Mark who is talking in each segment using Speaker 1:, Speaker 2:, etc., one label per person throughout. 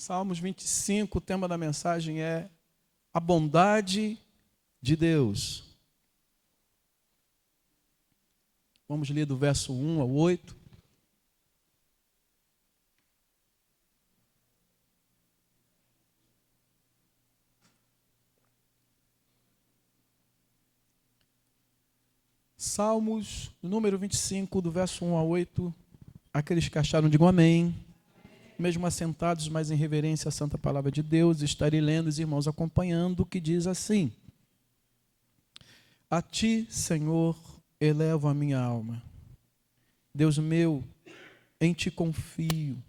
Speaker 1: Salmos 25, o tema da mensagem é a bondade de Deus. Vamos ler do verso 1 ao 8. Salmos, número 25, do verso 1 ao 8. Aqueles que acharam, digam amém. Mesmo assentados, mas em reverência à santa palavra de Deus, estarei lendo, os irmãos acompanhando, que diz assim: A ti, Senhor, elevo a minha alma. Deus meu, em ti confio.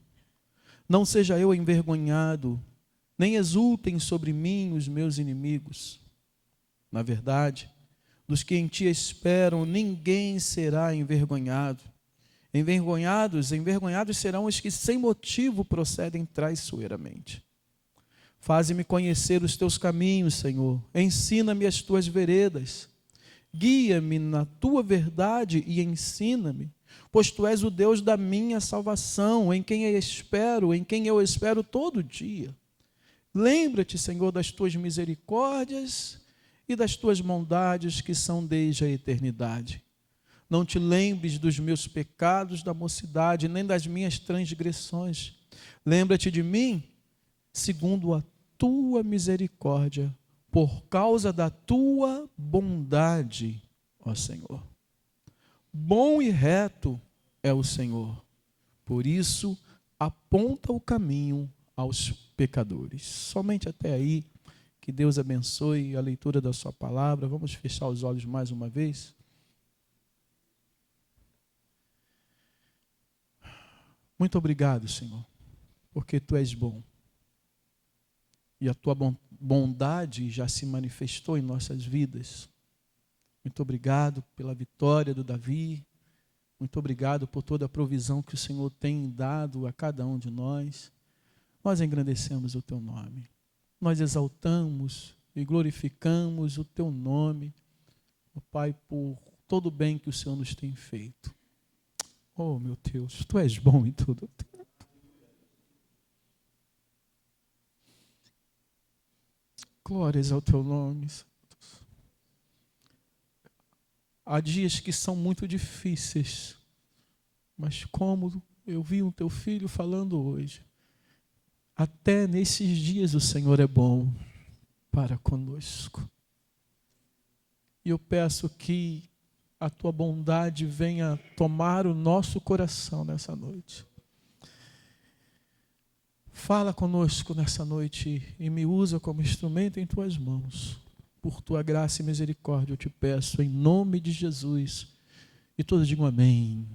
Speaker 1: Não seja eu envergonhado, nem exultem sobre mim os meus inimigos. Na verdade, dos que em ti esperam, ninguém será envergonhado. Envergonhados serão os que sem motivo procedem traiçoeiramente. Faze-me conhecer os teus caminhos, Senhor. Ensina-me as tuas veredas. Guia-me na tua verdade e ensina-me, pois tu és o Deus da minha salvação, em quem eu espero todo dia. Lembra-te, Senhor, das tuas misericórdias e das tuas bondades que são desde a eternidade. Não te lembres dos meus pecados da mocidade, nem das minhas transgressões. Lembra-te de mim, segundo a tua misericórdia, por causa da tua bondade, ó Senhor. Bom e reto é o Senhor, por isso aponta o caminho aos pecadores. Somente até aí, que Deus abençoe a leitura da sua palavra. Vamos fechar os olhos mais uma vez. Muito obrigado, Senhor, porque tu és bom. E a tua bondade já se manifestou em nossas vidas. Muito obrigado pela vitória do Davi. Muito obrigado por toda a provisão que o Senhor tem dado a cada um de nós. Nós engrandecemos o teu nome. Nós exaltamos e glorificamos o teu nome, ó Pai, por todo o bem que o Senhor nos tem feito. Oh, meu Deus, tu és bom em todo o tempo. Glórias ao teu nome, Santo. Há dias que são muito difíceis, mas como eu vi o teu filho falando hoje, até nesses dias o Senhor é bom para conosco. E eu peço que a tua bondade venha tomar o nosso coração nessa noite. Fala conosco nessa noite e me usa como instrumento em tuas mãos. Por tua graça e misericórdia eu te peço, em nome de Jesus. E todos digam amém.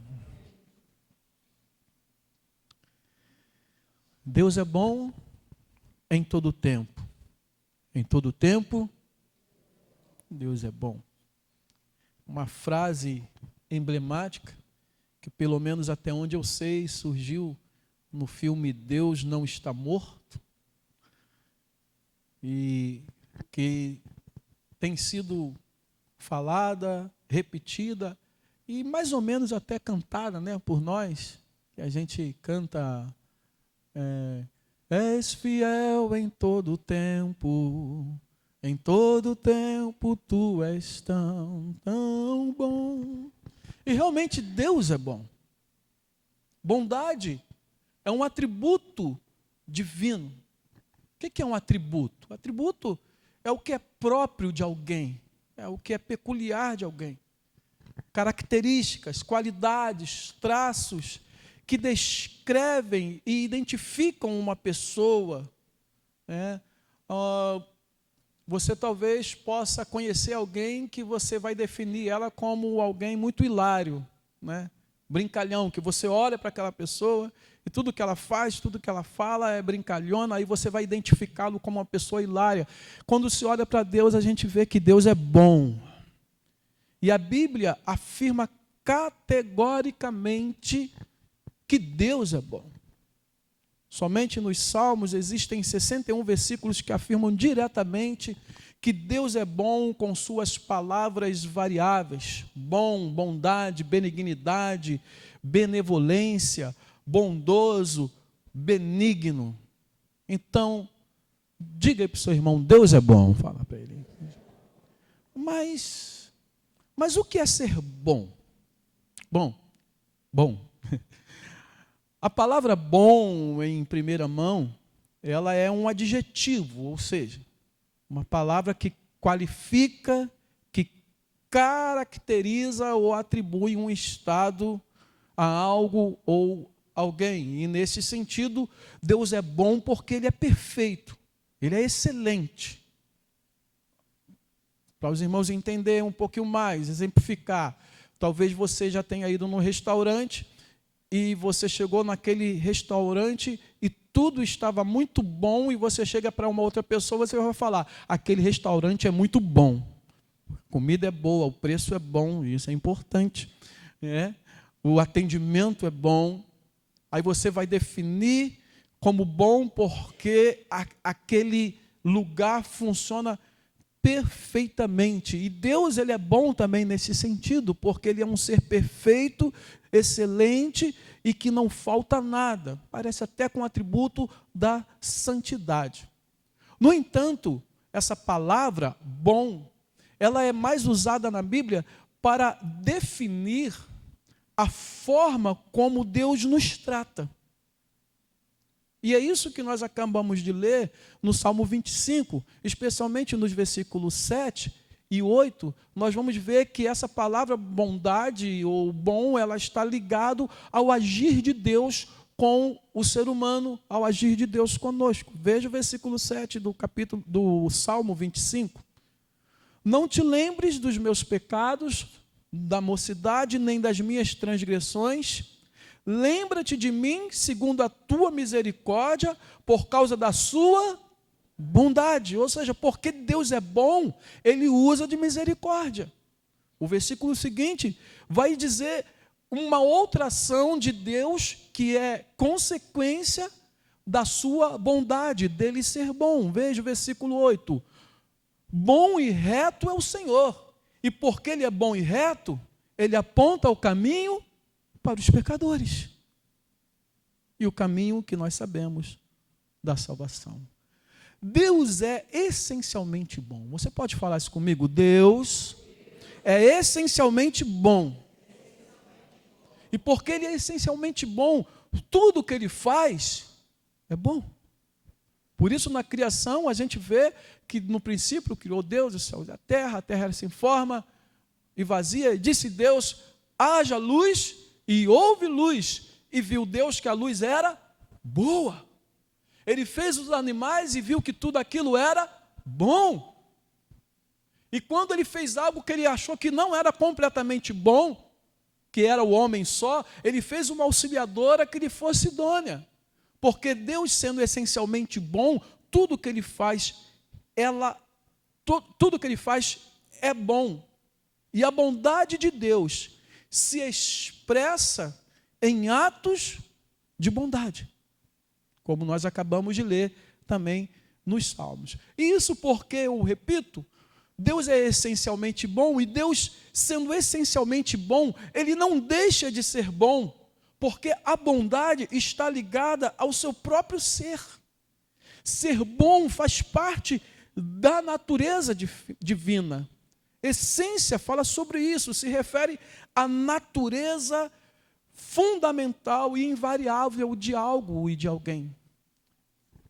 Speaker 1: Deus é bom em todo tempo. Em todo tempo, Deus é bom. Uma frase emblemática, que pelo menos até onde eu sei, surgiu no filme Deus Não Está Morto, e que tem sido falada, repetida, e mais ou menos até cantada, né, por nós, que a gente canta, és fiel em todo tempo tu és tão, tão bom. E realmente Deus é bom. Bondade é um atributo divino. O que é um atributo? O atributo é o que é próprio de alguém, é o que é peculiar de alguém. Características, qualidades, traços que descrevem e identificam uma pessoa, né? Você talvez possa conhecer alguém que você vai definir ela como alguém muito hilário, né? Brincalhão, que você olha para aquela pessoa e tudo que ela faz, tudo que ela fala é brincalhona, aí você vai identificá-lo como uma pessoa hilária. Quando se olha para Deus, a gente vê que Deus é bom. E a Bíblia afirma categoricamente que Deus é bom. Somente nos Salmos existem 61 versículos que afirmam diretamente que Deus é bom com suas palavras variáveis. Bom, bondade, benignidade, benevolência, bondoso, benigno. Então, diga aí para o seu irmão, Deus é bom, fala para ele. Mas o que é ser bom? Bom. A palavra bom, em primeira mão, ela é um adjetivo, ou seja, uma palavra que qualifica, que caracteriza ou atribui um estado a algo ou alguém. E nesse sentido, Deus é bom porque Ele é perfeito, Ele é excelente. Para os irmãos entenderem um pouquinho mais, exemplificar, talvez você já tenha ido num restaurante e você chegou naquele restaurante e tudo estava muito bom e você chega para uma outra pessoa e você vai falar, aquele restaurante é muito bom, a comida é boa, o preço é bom, isso é importante, né? O atendimento é bom, aí você vai definir como bom porque aquele lugar funciona perfeitamente. E Deus, Ele é bom também nesse sentido, porque Ele é um ser perfeito, excelente e que não falta nada. Parece até com o atributo da santidade. No entanto, essa palavra bom, ela é mais usada na Bíblia para definir a forma como Deus nos trata. E é isso que nós acabamos de ler no Salmo 25, especialmente nos versículos 7 e 8, nós vamos ver que essa palavra bondade ou bom, ela está ligado ao agir de Deus com o ser humano, ao agir de Deus conosco. Veja o versículo 7 do Salmo 25. Não te lembres dos meus pecados, da mocidade, nem das minhas transgressões. Lembra-te de mim, segundo a tua misericórdia, por causa da sua bondade. Ou seja, porque Deus é bom, Ele usa de misericórdia. O versículo seguinte vai dizer uma outra ação de Deus que é consequência da sua bondade, dele ser bom. Veja o versículo 8. Bom e reto é o Senhor, e porque Ele é bom e reto, Ele aponta o caminho para os pecadores. E o caminho que nós sabemos da salvação. Deus é essencialmente bom. Você pode falar isso comigo? Deus é essencialmente bom. E porque Ele é essencialmente bom, tudo que Ele faz é bom. Por isso, na criação, a gente vê que no princípio criou Deus os céus e a terra era sem forma e vazia, e disse Deus, haja luz, e houve luz, e viu Deus que a luz era boa. Ele fez os animais e viu que tudo aquilo era bom. E quando ele fez algo que ele achou que não era completamente bom, que era o homem só, ele fez uma auxiliadora que lhe fosse idônea. Porque Deus, sendo essencialmente bom, tudo que Ele faz, tudo que Ele faz é bom. E a bondade de Deus se expressa em atos de bondade, como nós acabamos de ler também nos Salmos. E isso porque, eu repito, Deus é essencialmente bom, e Deus, sendo essencialmente bom, Ele não deixa de ser bom, porque a bondade está ligada ao seu próprio ser. Ser bom faz parte da natureza divina. Essência fala sobre isso, se refere à natureza fundamental e invariável de algo e de alguém.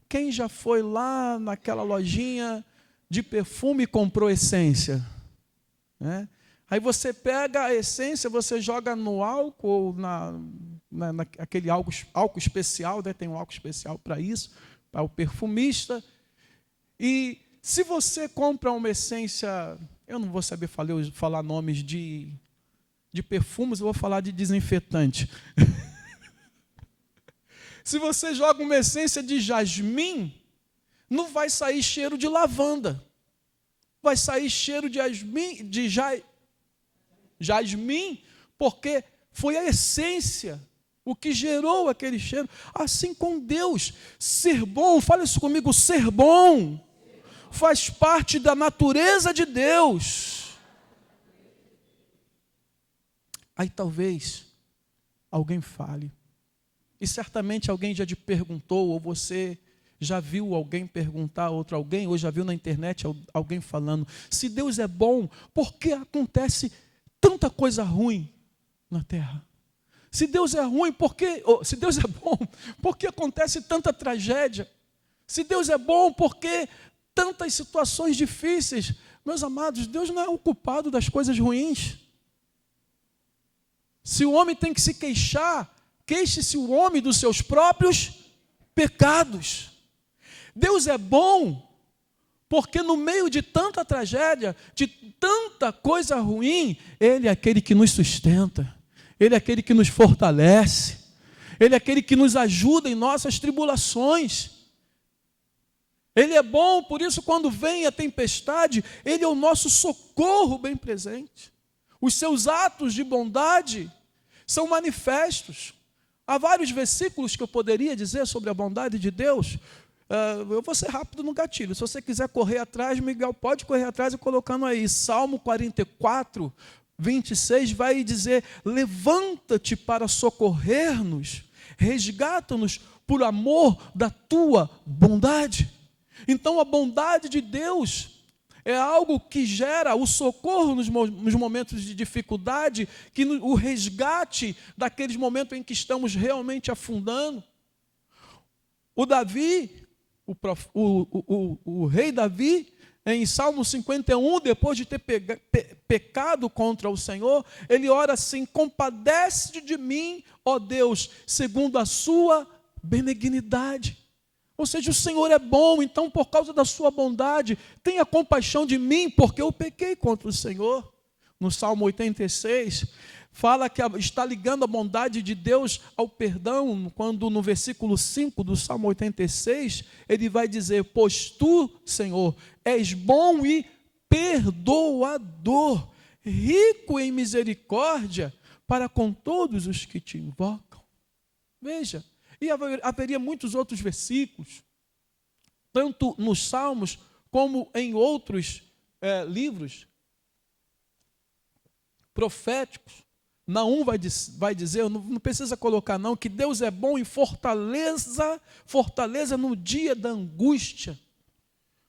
Speaker 1: Quem já foi lá naquela lojinha de perfume e comprou essência? Aí você pega a essência, você joga no álcool, naquele álcool especial, né? Tem um álcool especial para isso, para o perfumista. E se você compra uma essência, eu não vou saber falar nomes de perfumes, eu vou falar de desinfetante. Se você joga uma essência de jasmim, não vai sair cheiro de lavanda. Vai sair cheiro de jasmim, porque foi a essência, o que gerou aquele cheiro. Assim com Deus, ser bom, fala isso comigo, ser bom faz parte da natureza de Deus. Aí talvez alguém fale, e certamente alguém já te perguntou, ou você Já viu alguém perguntar a outro alguém, ou já viu na internet alguém falando, se Deus é bom, por que acontece tanta coisa ruim na terra? Se Deus é ruim, se Deus é bom, por que acontece tanta tragédia? Se Deus é bom, por que tantas situações difíceis? Meus amados, Deus não é o culpado das coisas ruins. Se o homem tem que se queixar, queixe-se o homem dos seus próprios pecados. Deus é bom, porque no meio de tanta tragédia, de tanta coisa ruim, Ele é aquele que nos sustenta, Ele é aquele que nos fortalece, Ele é aquele que nos ajuda em nossas tribulações. Ele é bom, por isso quando vem a tempestade, Ele é o nosso socorro bem presente. Os seus atos de bondade são manifestos. Há vários versículos que eu poderia dizer sobre a bondade de Deus. Eu vou ser rápido no gatilho. Se você quiser correr atrás, Miguel pode correr atrás e colocando aí. Salmo 44, 26 vai dizer: levanta-te para socorrer-nos, resgata-nos por amor da tua bondade. Então a bondade de Deus é algo que gera o socorro nos momentos de dificuldade, o resgate daqueles momentos em que estamos realmente afundando. O rei Davi, em Salmo 51, depois de ter pecado contra o Senhor, ele ora assim: compadece de mim, ó Deus, segundo a sua benignidade. Ou seja, o Senhor é bom, então por causa da sua bondade, tenha compaixão de mim, porque eu pequei contra o Senhor. No Salmo 86, fala que está ligando a bondade de Deus ao perdão, quando no versículo 5 do Salmo 86, ele vai dizer: pois tu, Senhor, és bom e perdoador, rico em misericórdia para com todos os que te invocam. Veja, e haveria muitos outros versículos, tanto nos Salmos como em outros livros proféticos. Naum vai dizer, não precisa colocar não, que Deus é bom em fortaleza no dia da angústia.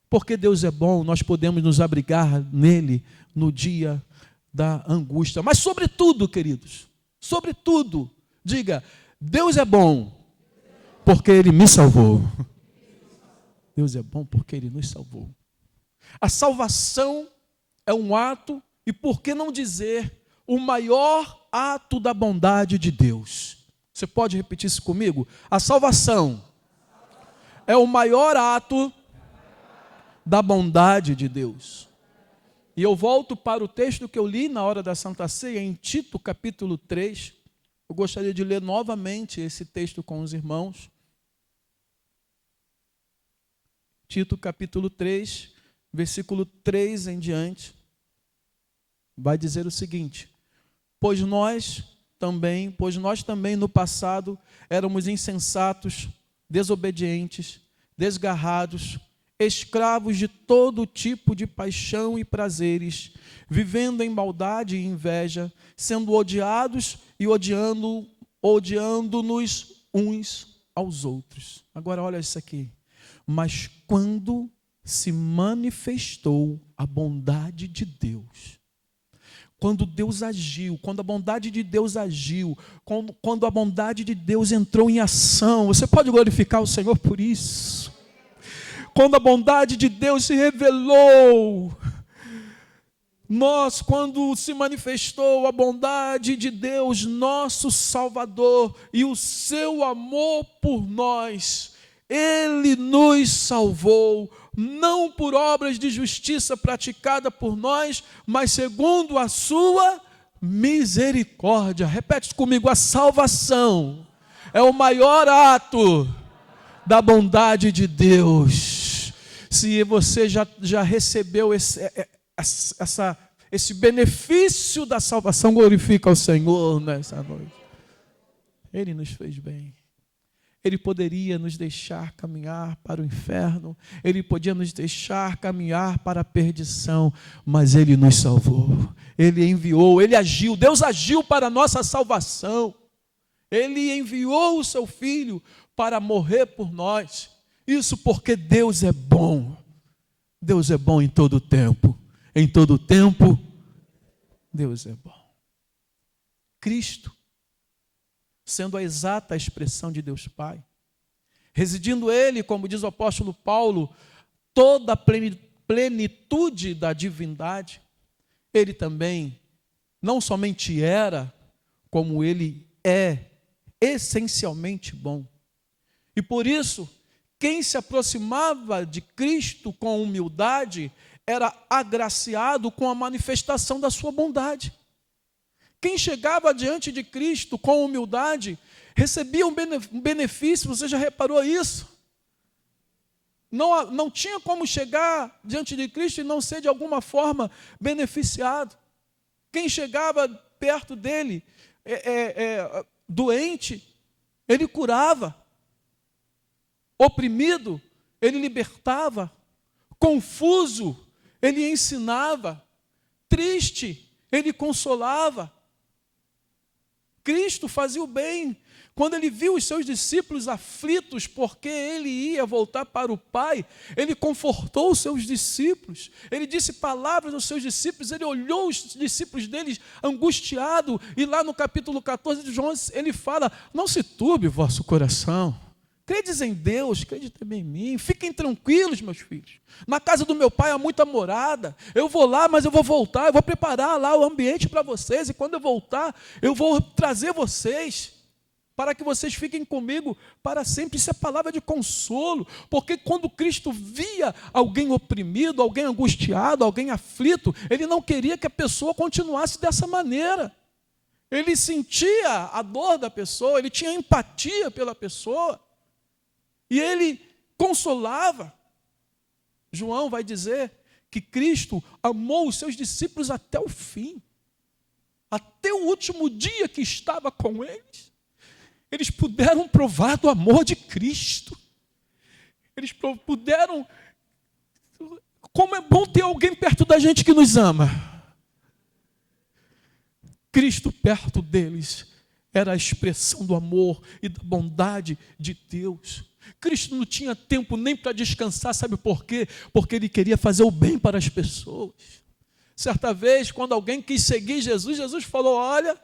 Speaker 1: Porque Deus é bom, nós podemos nos abrigar nele no dia da angústia. Mas sobretudo, queridos, sobretudo, diga: Deus é bom, porque Ele me salvou. Deus é bom porque Ele nos salvou. A salvação é um ato, e por que não dizer, o maior ato da bondade de Deus. Você pode repetir isso comigo? A salvação é o maior ato da bondade de Deus. E eu volto para o texto que eu li na hora da Santa Ceia, em Tito capítulo 3. Eu gostaria de ler novamente esse texto com os irmãos. Tito capítulo 3, versículo 3 em diante, vai dizer o seguinte: pois nós também no passado éramos insensatos, desobedientes, desgarrados, escravos de todo tipo de paixão e prazeres, vivendo em maldade e inveja, sendo odiados e odiando-nos uns aos outros. Agora olha isso aqui. Mas quando se manifestou a bondade de Deus, quando Deus agiu, quando a bondade de Deus agiu, quando a bondade de Deus entrou em ação, você pode glorificar o Senhor por isso? Quando a bondade de Deus se revelou, quando se manifestou a bondade de Deus, nosso Salvador, e o seu amor por nós, Ele nos salvou, não por obras de justiça praticada por nós, mas segundo a sua misericórdia. Repete comigo: a salvação é o maior ato da bondade de Deus. Se você já recebeu esse benefício da salvação, glorifica ao Senhor nessa noite. Ele nos fez bem. Ele poderia nos deixar caminhar para o inferno, Ele podia nos deixar caminhar para a perdição, mas Ele nos salvou, Ele enviou, Ele agiu, Deus agiu para a nossa salvação, Ele enviou o Seu Filho para morrer por nós, Isso porque Deus é bom. Deus é bom em todo tempo. Em todo tempo, Deus é bom. Cristo, sendo a exata expressão de Deus Pai, residindo Ele, como diz o apóstolo Paulo, toda a plenitude da divindade, Ele também não somente era, como Ele é essencialmente bom. E por isso, quem se aproximava de Cristo com humildade era agraciado com a manifestação da sua bondade. Quem chegava diante de Cristo com humildade recebia um benefício. Você já reparou isso? Não tinha como chegar diante de Cristo e não ser de alguma forma beneficiado. Quem chegava perto dele doente, ele curava. Oprimido, ele libertava. Confuso, ele ensinava. Triste, ele consolava. Cristo fazia o bem. Quando ele viu os seus discípulos aflitos porque ele ia voltar para o Pai, ele confortou os seus discípulos. Ele disse palavras aos seus discípulos, ele olhou os discípulos deles angustiado, e lá no capítulo 14 de João, ele fala: não se turbe o vosso coração. Credes em Deus, crede também em mim. Fiquem tranquilos, meus filhos. Na casa do meu pai há muita morada. Eu vou lá, mas eu vou voltar. Eu vou preparar lá o ambiente para vocês. E quando eu voltar, eu vou trazer vocês, para que vocês fiquem comigo para sempre. Isso é palavra de consolo. Porque quando Cristo via alguém oprimido, alguém angustiado, alguém aflito, ele não queria que a pessoa continuasse dessa maneira. Ele sentia a dor da pessoa, ele tinha empatia pela pessoa. E ele consolava. João vai dizer que Cristo amou os seus discípulos até o fim. Até o último dia que estava com eles. Eles puderam provar do amor de Cristo. Eles puderam... Como é bom ter alguém perto da gente que nos ama. Cristo perto deles era a expressão do amor e da bondade de Deus. Cristo não tinha tempo nem para descansar, sabe por quê? Porque ele queria fazer o bem para as pessoas. Certa vez, quando alguém quis seguir Jesus, Jesus falou: olha,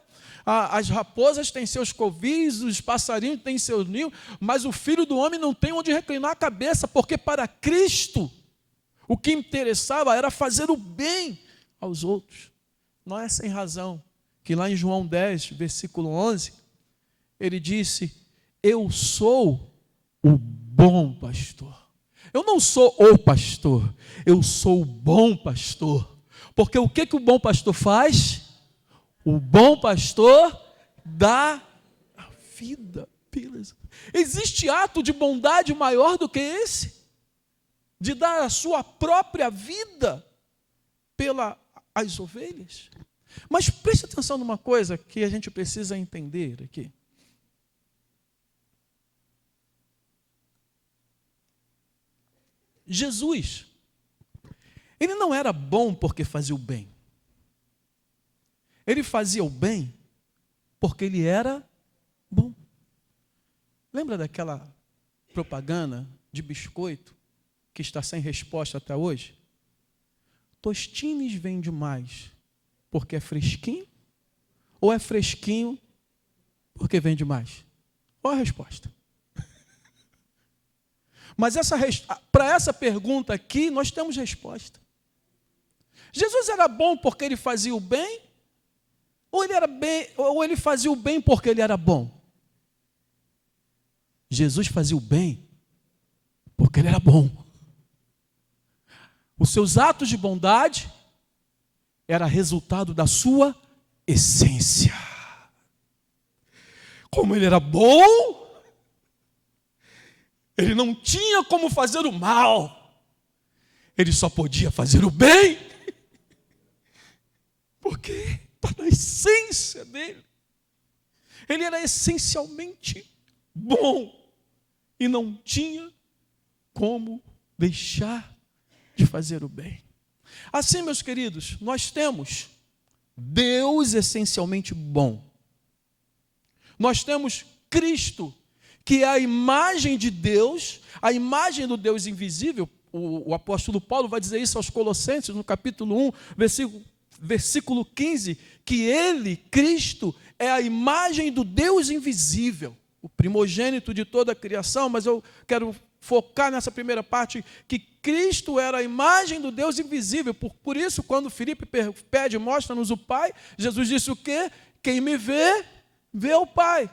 Speaker 1: as raposas têm seus covis, os passarinhos têm seu ninho, mas o Filho do Homem não tem onde reclinar a cabeça, porque para Cristo o que interessava era fazer o bem aos outros. Não é sem razão que lá em João 10, versículo 11, ele disse: eu sou o bom pastor. Eu não sou o pastor, eu sou o bom pastor. Porque o que o bom pastor faz? O bom pastor dá a vida pelas... Existe ato de bondade maior do que esse? De dar a sua própria vida pelas ovelhas? Mas preste atenção numa coisa que a gente precisa entender aqui. Jesus, ele não era bom porque fazia o bem. Ele fazia o bem porque ele era bom. Lembra daquela propaganda de biscoito que está sem resposta até hoje? Tostines vende mais porque é fresquinho, ou é fresquinho porque vende mais? Qual a resposta? Mas para essa pergunta aqui, nós temos resposta. Jesus era bom porque ele fazia o bem? Ou ele fazia o bem porque ele era bom? Jesus fazia o bem porque ele era bom. Os seus atos de bondade era resultado da sua essência. Como ele era bom, ele não tinha como fazer o mal. Ele só podia fazer o bem. Porque está na essência dele. Ele era essencialmente bom. E não tinha como deixar de fazer o bem. Assim, meus queridos, nós temos Deus essencialmente bom. Nós temos Cristo, que é a imagem de Deus, a imagem do Deus invisível. O apóstolo Paulo vai dizer isso aos Colossenses, no capítulo 1, versículo 15, que ele, Cristo, é a imagem do Deus invisível, o primogênito de toda a criação, mas eu quero focar nessa primeira parte, que Cristo era a imagem do Deus invisível. Por isso, quando Filipe pede, mostra-nos o Pai, Jesus disse o quê? Quem me vê, vê o Pai.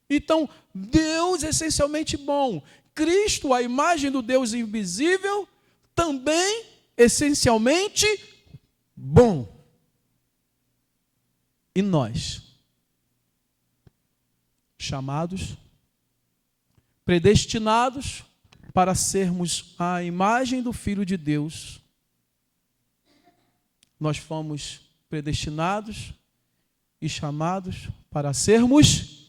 Speaker 1: Então, Deus é essencialmente bom. Cristo, a imagem do Deus invisível, também essencialmente bom. E nós, chamados, predestinados para sermos a imagem do Filho de Deus, nós fomos predestinados e chamados para sermos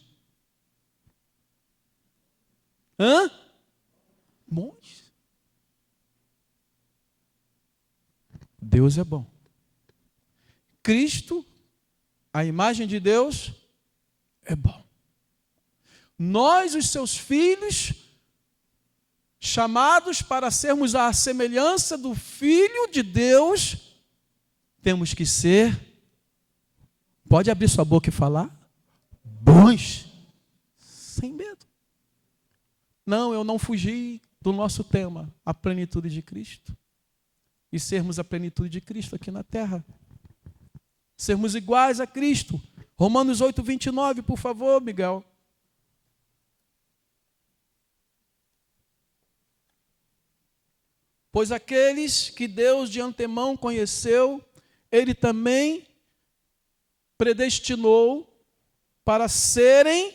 Speaker 1: bons. Deus é bom. Cristo, a imagem de Deus, é bom. Nós, os seus filhos, chamados para sermos a semelhança do Filho de Deus, temos que ser, pode abrir sua boca e falar, bons, sem medo. Não, eu não fugi do nosso tema, a plenitude de Cristo. E sermos a plenitude de Cristo aqui na terra. Sermos iguais a Cristo. Romanos 8, 29, por favor, Miguel. Pois aqueles que Deus de antemão conheceu, Ele também predestinou para serem,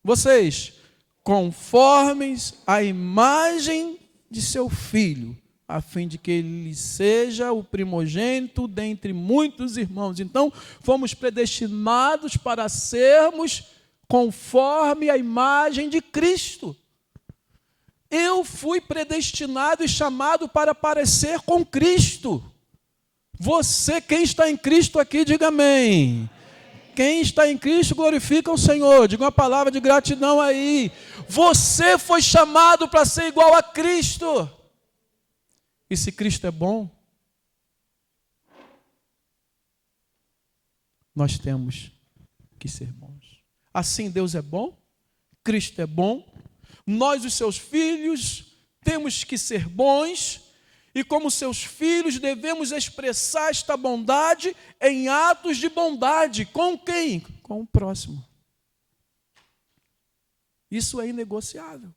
Speaker 1: vocês, conformes à imagem de seu Filho, a fim de que ele seja o primogênito dentre muitos irmãos. Então, fomos predestinados para sermos conforme a imagem de Cristo. Eu fui predestinado e chamado para parecer com Cristo. Você, quem está em Cristo aqui, diga amém. Quem está em Cristo, glorifica o Senhor. Diga uma palavra de gratidão aí. Você foi chamado para ser igual a Cristo. E se Cristo é bom, nós temos que ser bons. Assim Deus é bom, Cristo é bom, nós, os seus filhos, temos que ser bons, e como seus filhos devemos expressar esta bondade em atos de bondade. Com quem? Com o próximo. Isso é inegociável.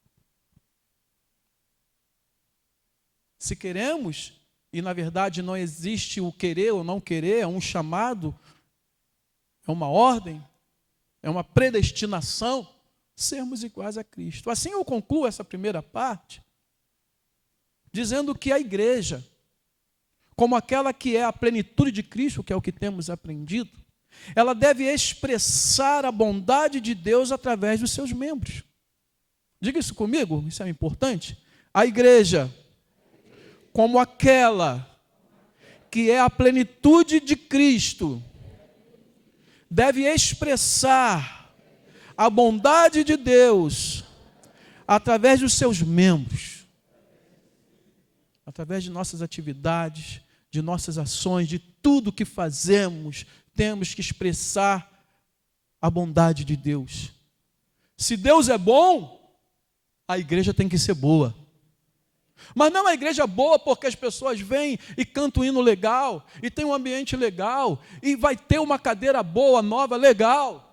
Speaker 1: Se queremos, e na verdade não existe o querer ou não querer, é um chamado, é uma ordem, é uma predestinação, sermos iguais a Cristo. Assim eu concluo essa primeira parte, dizendo que a igreja, como aquela que é a plenitude de Cristo, que é o que temos aprendido, ela deve expressar a bondade de Deus através dos seus membros. Diga isso comigo, isso é importante. A igreja, como aquela que é a plenitude de Cristo, deve expressar a bondade de Deus através dos seus membros, através de nossas atividades, de nossas ações, de tudo que fazemos, temos que expressar a bondade de Deus. Se Deus é bom, a igreja tem que ser boa. Mas não é uma igreja boa porque as pessoas vêm e cantam um hino legal, e tem um ambiente legal, e vai ter uma cadeira boa, nova, legal.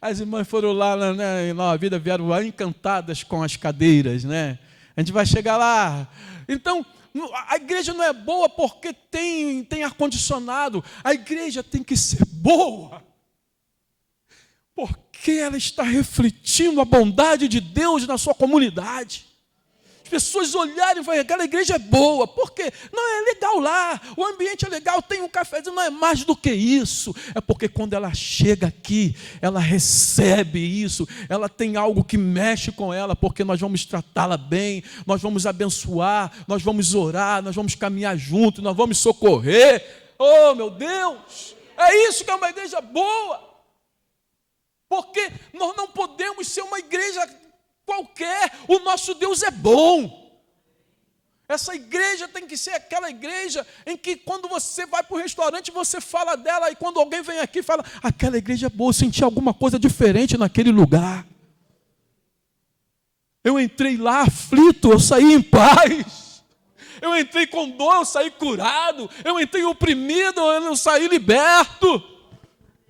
Speaker 1: As irmãs foram lá, né, em Nova Vida, vieram lá encantadas com as cadeiras, né? A gente vai chegar lá. Então, a igreja não é boa porque tem ar-condicionado. A igreja tem que ser boa porque ela está refletindo a bondade de Deus na sua comunidade. As pessoas olharem e falarem, aquela igreja é boa, porque não é legal lá, o ambiente é legal, tem um cafezinho, não é mais do que isso. É porque quando ela chega aqui, ela recebe isso, ela tem algo que mexe com ela, porque nós vamos tratá-la bem, nós vamos abençoar, nós vamos orar, nós vamos caminhar juntos, nós vamos socorrer. Oh, meu Deus, é isso que é uma igreja boa. Porque nós não podemos ser uma igreja qualquer. O nosso Deus é bom. Essa igreja tem que ser aquela igreja em que quando você vai para o restaurante, você fala dela, e quando alguém vem aqui, fala, aquela igreja é boa, eu senti alguma coisa diferente naquele lugar. Eu entrei lá aflito, eu saí em paz. Eu entrei com dor, eu saí curado. Eu entrei oprimido, eu saí liberto.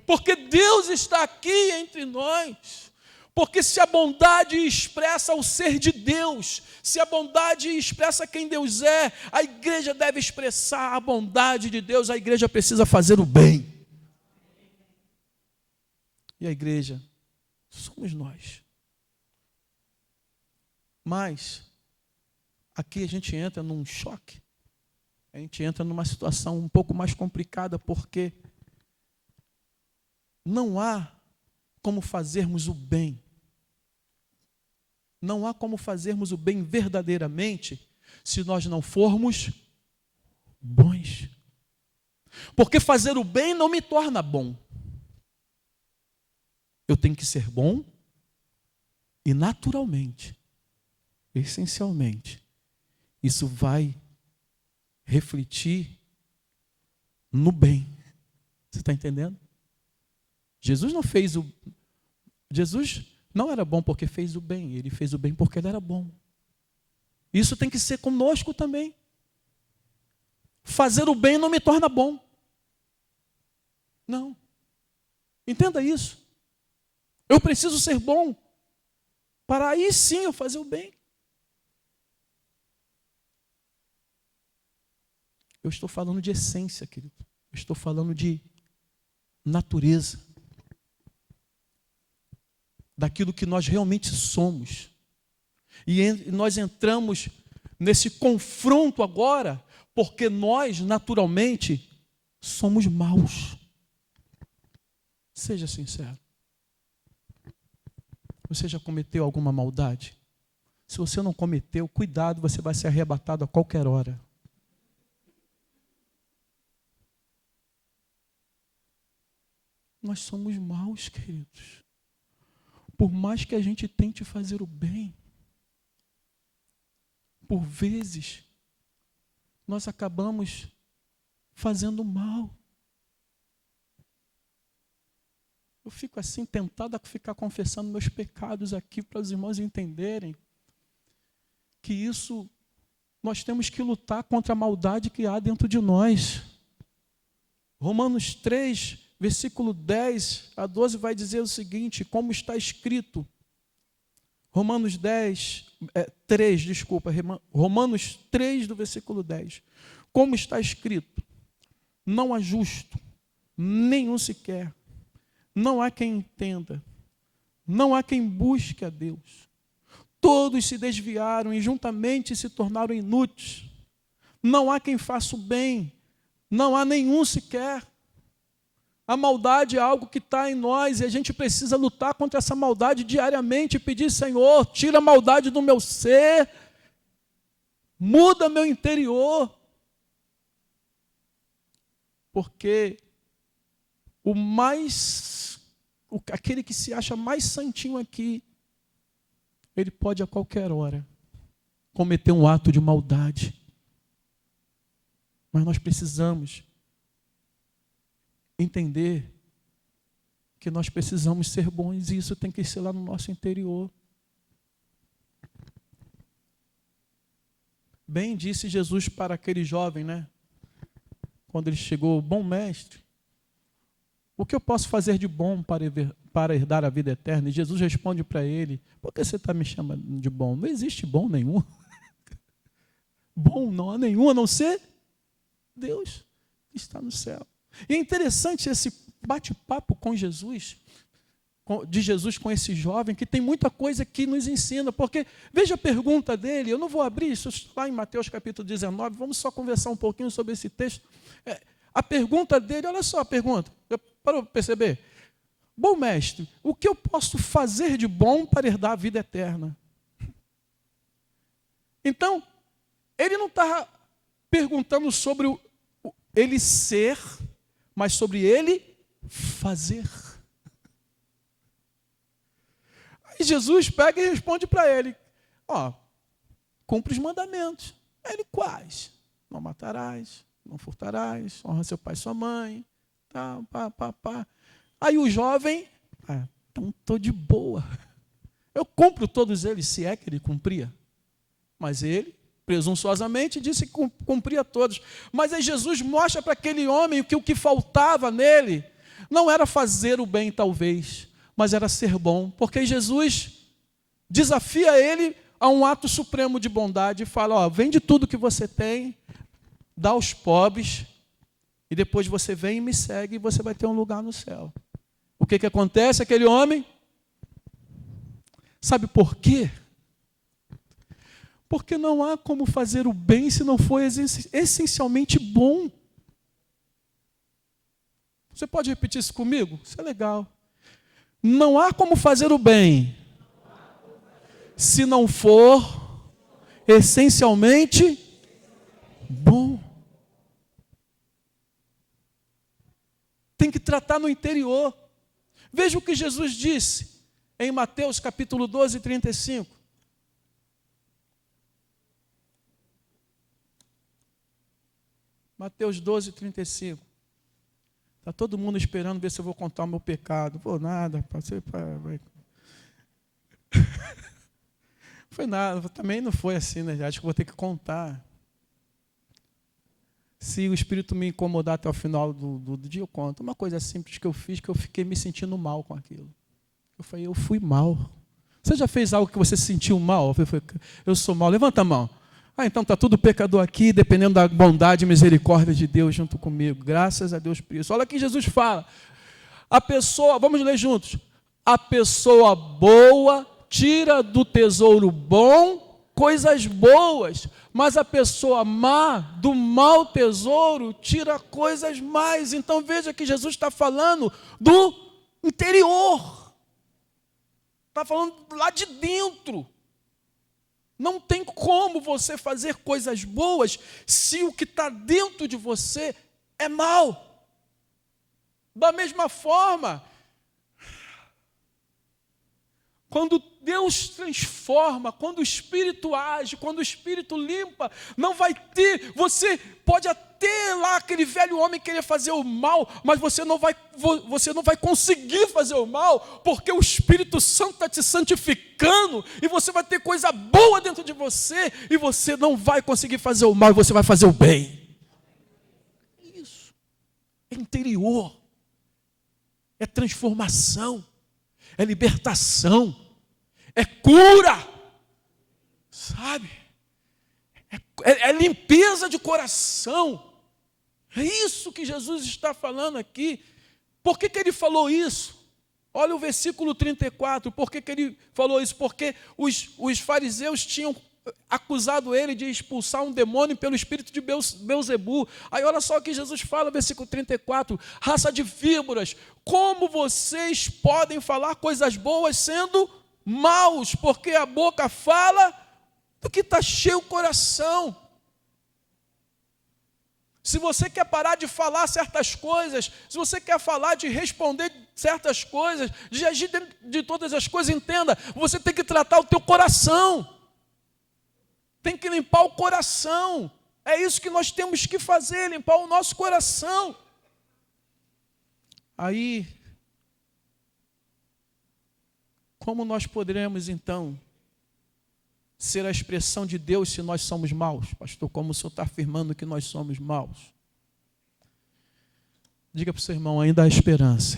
Speaker 1: Porque Deus está aqui entre nós. Porque se a bondade expressa o ser de Deus, se a bondade expressa quem Deus é, a igreja deve expressar a bondade de Deus, a igreja precisa fazer o bem. E a igreja somos nós. Mas aqui a gente entra num choque, a gente entra numa situação um pouco mais complicada, porque não há como fazermos o bem. Não há como fazermos o bem verdadeiramente se nós não formos bons. Porque fazer o bem não me torna bom. Eu tenho que ser bom e naturalmente, essencialmente, isso vai refletir no bem. Você está entendendo? Jesus não era bom porque fez o bem, ele fez o bem porque ele era bom. Isso tem que ser conosco também. Fazer o bem não me torna bom. Não. Entenda isso. Eu preciso ser bom para aí sim eu fazer o bem. Eu estou falando de essência, querido. Eu estou falando de natureza. Daquilo que nós realmente somos. E nós entramos nesse confronto agora, porque nós, naturalmente, somos maus. Seja sincero. Você já cometeu alguma maldade? Se você não cometeu, cuidado, você vai ser arrebatado a qualquer hora. Nós somos maus, queridos. Por mais que a gente tente fazer o bem, por vezes, nós acabamos fazendo mal. Eu fico assim tentado a ficar confessando meus pecados aqui para os irmãos entenderem que isso, nós temos que lutar contra a maldade que há dentro de nós. Romanos 3, versículo 10 a 12 vai dizer o seguinte, como está escrito. Romanos 3 do versículo 10. Como está escrito, não há justo, nenhum sequer. Não há quem entenda, não há quem busque a Deus. Todos se desviaram e juntamente se tornaram inúteis. Não há quem faça o bem, não há nenhum sequer. A maldade é algo que está em nós e a gente precisa lutar contra essa maldade diariamente e pedir, Senhor, tira a maldade do meu ser, muda meu interior. Porque aquele que se acha mais santinho aqui, ele pode a qualquer hora cometer um ato de maldade. Mas nós precisamos entender que nós precisamos ser bons e isso tem que ser lá no nosso interior. Bem disse Jesus para aquele jovem, né? Quando ele chegou, bom mestre, o que eu posso fazer de bom para herdar a vida eterna? E Jesus responde para ele, por que você está me chamando de bom? Não existe bom nenhum. Bom não há nenhum, a não ser Deus que está no céu. E é interessante esse bate-papo com Jesus, de Jesus com esse jovem, que tem muita coisa que nos ensina, porque veja a pergunta dele, eu não vou abrir isso lá em Mateus capítulo 19, vamos só conversar um pouquinho sobre esse texto. A pergunta dele, olha só a pergunta, para perceber, bom mestre, o que eu posso fazer de bom para herdar a vida eterna? Então, ele não está perguntando sobre ele ser, mas sobre ele fazer. Aí Jesus pega e responde para ele, cumpre os mandamentos. Aí ele, quais? Não matarás, não furtarás, honra seu pai e sua mãe, pá. Aí o jovem, então estou de boa. Eu cumpro todos eles, se é que ele cumpria. Mas ele, presunçosamente, disse que cumpria todos. Mas aí Jesus mostra para aquele homem que o que faltava nele não era fazer o bem, talvez, mas era ser bom. Porque Jesus desafia ele a um ato supremo de bondade e fala, vende tudo que você tem, dá aos pobres, e depois você vem e me segue e você vai ter um lugar no céu. O que acontece? Aquele homem, sabe por quê? Porque não há como fazer o bem se não for essencialmente bom. Você pode repetir isso comigo? Isso é legal. Não há como fazer o bem se não for essencialmente bom. Tem que tratar no interior. Veja o que Jesus disse em Mateus capítulo 12, 35. Mateus 12, 35. Está todo mundo esperando ver se eu vou contar o meu pecado. Pô, nada. Foi nada. Também não foi assim, né? Acho que vou ter que contar. Se o Espírito me incomodar até o final do dia, eu conto. Uma coisa simples que eu fiz, que eu fiquei me sentindo mal com aquilo. Eu falei, eu fui mal. Você já fez algo que você se sentiu mal? Eu sou mal. Levanta a mão. Então está tudo pecador aqui, dependendo da bondade e misericórdia de Deus junto comigo. Graças a Deus por isso. Olha o que Jesus fala. A pessoa, vamos ler juntos. A pessoa boa tira do tesouro bom coisas boas, mas a pessoa má, do mau tesouro, tira coisas más. Então veja que Jesus está falando do interior. Está falando lá de dentro. Não tem como você fazer coisas boas se o que está dentro de você é mal. Da mesma forma, quando Deus transforma, quando o Espírito age, quando o Espírito limpa, não vai ter, você pode até lá aquele velho homem querer fazer o mal, mas você não vai conseguir fazer o mal, porque o Espírito Santo está te santificando, e você vai ter coisa boa dentro de você, e você não vai conseguir fazer o mal, e você vai fazer o bem. Isso é interior, é transformação, é libertação, é cura, sabe? É limpeza de coração. É isso que Jesus está falando aqui. Por que ele falou isso? Olha o versículo 34. Por que ele falou isso? Porque os fariseus tinham acusado ele de expulsar um demônio pelo espírito de Belzebu. Aí olha só o que Jesus fala, versículo 34. Raça de víboras, como vocês podem falar coisas boas sendo maus? Porque a boca fala do que está cheio o coração. Se você quer parar de falar certas coisas, se você quer falar de responder certas coisas, de agir de todas as coisas, entenda, você tem que tratar o teu coração. Tem que limpar o coração. É isso que nós temos que fazer, limpar o nosso coração. Aí, como nós poderemos então ser a expressão de Deus se nós somos maus? Pastor, como o senhor está afirmando que nós somos maus? Diga para o seu irmão, ainda há esperança.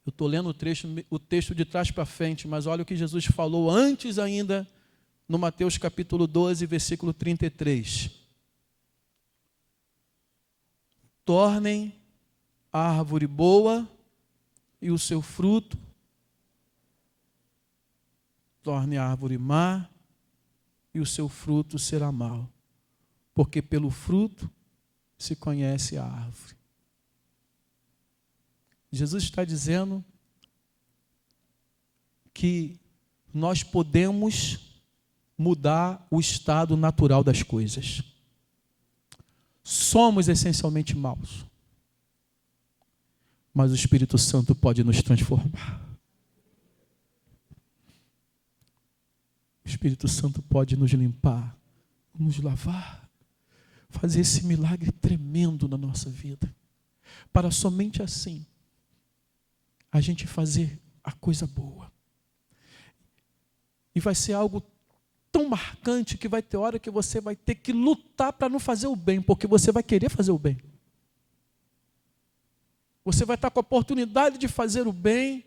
Speaker 1: Eu estou lendo o texto de trás para frente, mas olha o que Jesus falou antes ainda, no Mateus capítulo 12, versículo 33. Tornem a árvore boa e o seu fruto, torne a árvore má e o seu fruto será mau, porque pelo fruto se conhece a árvore. Jesus está dizendo que nós podemos mudar o estado natural das coisas. Somos essencialmente maus. mas o Espírito Santo pode nos transformar. O Espírito Santo pode nos limpar, nos lavar, fazer esse milagre tremendo na nossa vida, para somente assim a gente fazer a coisa boa. E vai ser algo tão marcante que vai ter hora que você vai ter que lutar para não fazer o bem, porque você vai querer fazer o bem. Você vai estar com a oportunidade de fazer o bem,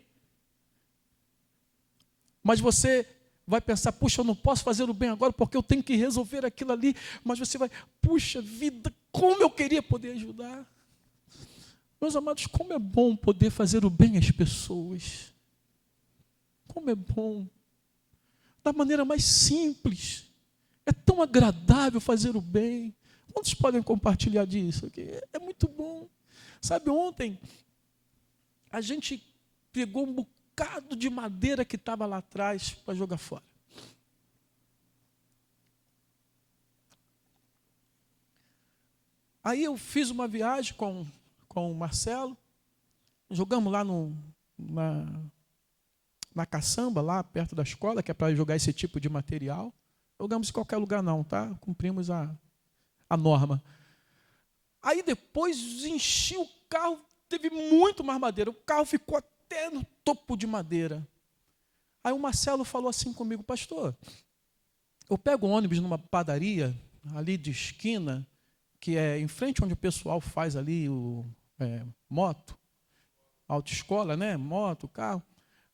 Speaker 1: mas você vai pensar, puxa, eu não posso fazer o bem agora porque eu tenho que resolver aquilo ali, mas você vai, puxa vida, como eu queria poder ajudar. Meus amados, como é bom poder fazer o bem às pessoas. Como é bom. Da maneira mais simples. É tão agradável fazer o bem. Quantos podem compartilhar disso aqui? É muito bom. Sabe, ontem a gente pegou um bocado de madeira que estava lá atrás para jogar fora. Aí eu fiz uma viagem com o Marcelo, jogamos lá na caçamba, lá perto da escola, que é para jogar esse tipo de material. Jogamos em qualquer lugar não, tá? Cumprimos a norma. Aí depois enchi o carro, teve muito mais madeira. O carro ficou até no topo de madeira. Aí o Marcelo falou assim comigo, pastor, eu pego um ônibus numa padaria, ali de esquina, que é em frente onde o pessoal faz ali moto, autoescola, né? Moto, carro.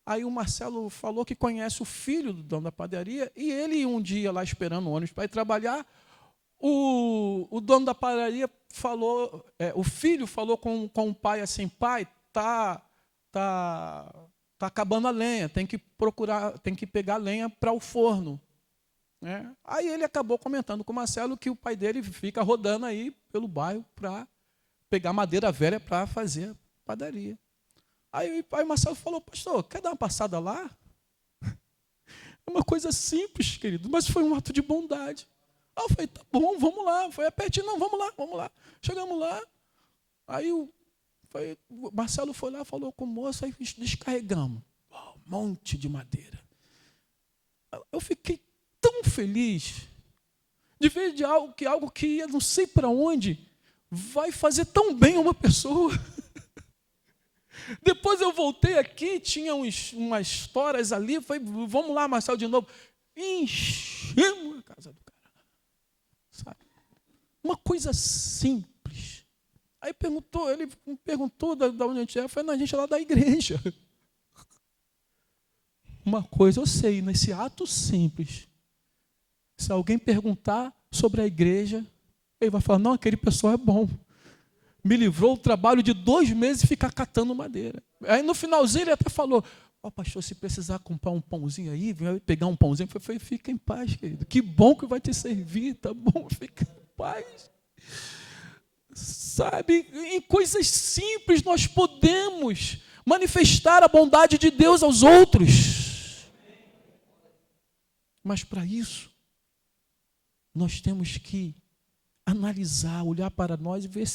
Speaker 1: Aí o Marcelo falou que conhece o filho do dono da padaria, e ele um dia lá esperando o ônibus para ir trabalhar, o dono da padaria falou, o filho falou com o pai assim, pai, tá acabando a lenha, tem que pegar lenha para o forno. Né? Aí ele acabou comentando com o Marcelo que o pai dele fica rodando aí pelo bairro para pegar madeira velha para fazer a padaria. Aí o Marcelo falou, pastor, quer dar uma passada lá? É uma coisa simples, querido, mas foi um ato de bondade. Aí eu falei, tá bom, vamos lá. Foi pertinho, não, vamos lá. Chegamos lá, aí o Marcelo foi lá, falou com o moço, aí descarregamos. Um monte de madeira. Eu fiquei tão feliz de ver algo que eu não sei para onde vai fazer tão bem a uma pessoa. Depois eu voltei aqui, tinha umas toras ali, falei, vamos lá, Marcelo, de novo. Enchemos a casa do cara. Sabe? Uma coisa simples. Aí ele me perguntou de onde a gente é. Eu falei, não, a gente é lá da igreja. Uma coisa eu sei, nesse ato simples, se alguém perguntar sobre a igreja, ele vai falar, não, aquele pessoal é bom. Me livrou o trabalho de 2 meses ficar catando madeira. Aí no finalzinho ele até falou, pastor, se precisar comprar um pãozinho aí, vem pegar um pãozinho. Eu falei, fica em paz, querido. Que bom que vai te servir, tá bom? Fica em paz. Sabe, em coisas simples nós podemos manifestar a bondade de Deus aos outros. Mas para isso, nós temos que analisar, olhar para nós e ver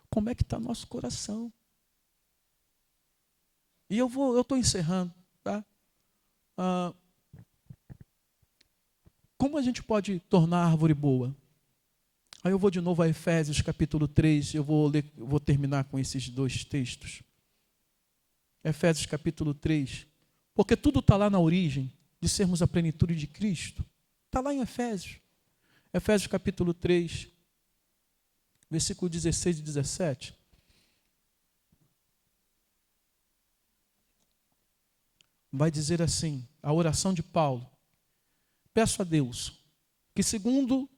Speaker 1: como é que está nosso coração. E eu estou encerrando, tá? Como a gente pode tornar a árvore boa? Aí eu vou de novo a Efésios capítulo 3, eu vou terminar com esses 2 textos. Efésios capítulo 3, porque tudo está lá na origem de sermos a plenitude de Cristo. Está lá em Efésios. Efésios capítulo 3, versículo 16 e 17. Vai dizer assim, a oração de Paulo. Peço a Deus que, segundo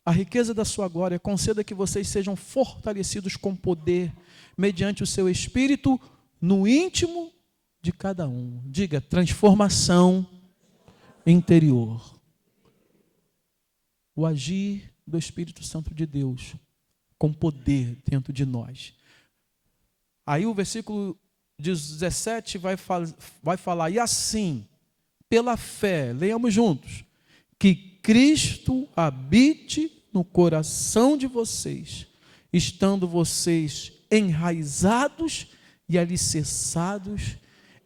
Speaker 1: a riqueza da sua glória, conceda que vocês sejam fortalecidos com poder, mediante o seu Espírito, no íntimo de cada um. Diga, transformação interior. O agir do Espírito Santo de Deus, com poder dentro de nós. Aí o versículo 17 vai falar, e assim, pela fé, leiamos juntos, que Cristo habite no coração de vocês, estando vocês enraizados e alicerçados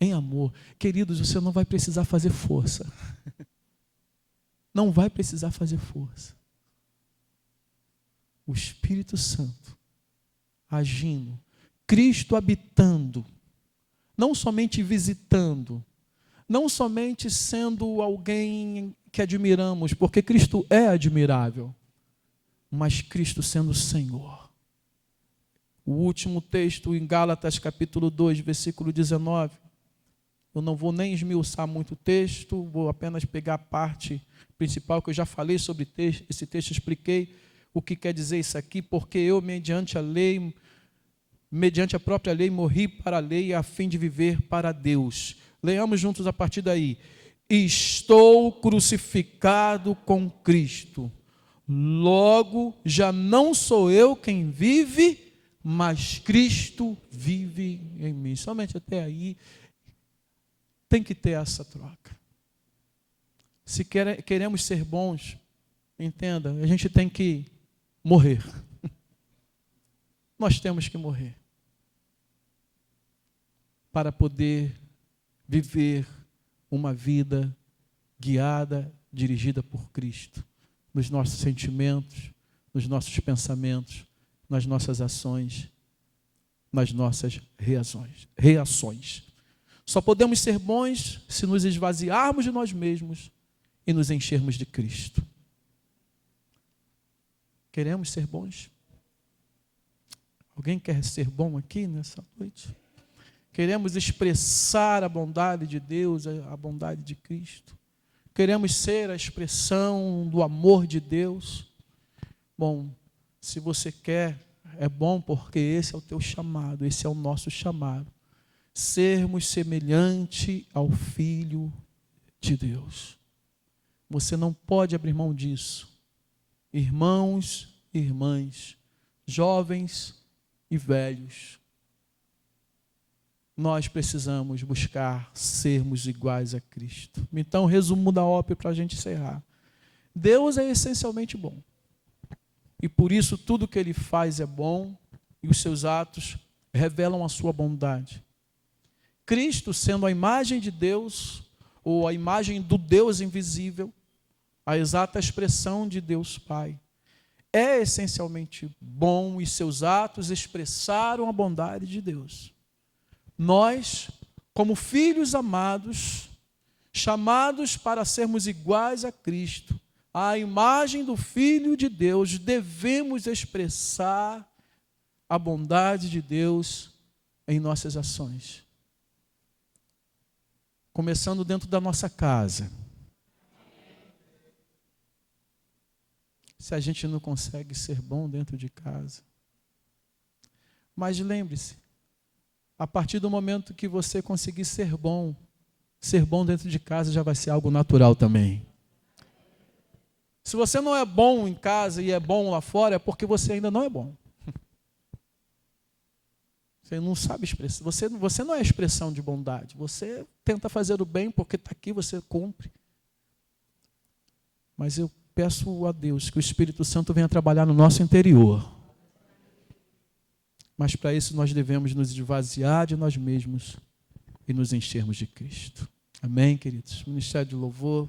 Speaker 1: em amor. Queridos, você não vai precisar fazer força. Não vai precisar fazer força. O Espírito Santo agindo, Cristo habitando, não somente visitando, não somente sendo alguém que admiramos, porque Cristo é admirável, mas Cristo sendo Senhor. O último texto em Gálatas capítulo 2, versículo 19, eu não vou nem esmiuçar muito o texto, vou apenas pegar a parte principal que eu já falei sobre esse texto, expliquei o que quer dizer isso aqui, porque eu, mediante a própria lei, morri para a lei a fim de viver para Deus. Leiamos juntos a partir daí. Estou crucificado com Cristo. Logo, já não sou eu quem vive, mas Cristo vive em mim. Somente até aí tem que ter essa troca. Se queremos ser bons, entenda, a gente tem que morrer. Nós temos que morrer para poder viver uma vida guiada, dirigida por Cristo, nos nossos sentimentos, nos nossos pensamentos, nas nossas ações, nas nossas reações. Só podemos ser bons se nos esvaziarmos de nós mesmos e nos enchermos de Cristo. Queremos ser bons? Alguém quer ser bom aqui nessa noite? Queremos expressar a bondade de Deus, a bondade de Cristo. Queremos ser a expressão do amor de Deus. Bom, se você quer, é bom porque esse é o teu chamado, esse é o nosso chamado. Sermos semelhante ao Filho de Deus. Você não pode abrir mão disso. Irmãos e irmãs, jovens e velhos, nós precisamos buscar sermos iguais a Cristo. Então, resumo da ópera para a gente encerrar. Deus é essencialmente bom. E por isso tudo que Ele faz é bom e os seus atos revelam a sua bondade. Cristo, sendo a imagem de Deus, ou a imagem do Deus invisível, a exata expressão de Deus Pai, é essencialmente bom e seus atos expressaram a bondade de Deus. Nós, como filhos amados, chamados para sermos iguais a Cristo, à imagem do Filho de Deus, devemos expressar a bondade de Deus em nossas ações. Começando dentro da nossa casa. Se a gente não consegue ser bom dentro de casa. Mas lembre-se, a partir do momento que você conseguir ser bom dentro de casa já vai ser algo natural também. Se você não é bom em casa e é bom lá fora, é porque você ainda não é bom. Você não sabe expressar. Você não é expressão de bondade. Você tenta fazer o bem porque está aqui, você cumpre. Mas eu peço a Deus que o Espírito Santo venha trabalhar no nosso interior. Mas para isso nós devemos nos esvaziar de nós mesmos e nos enchermos de Cristo. Amém, queridos? Ministério de Louvor.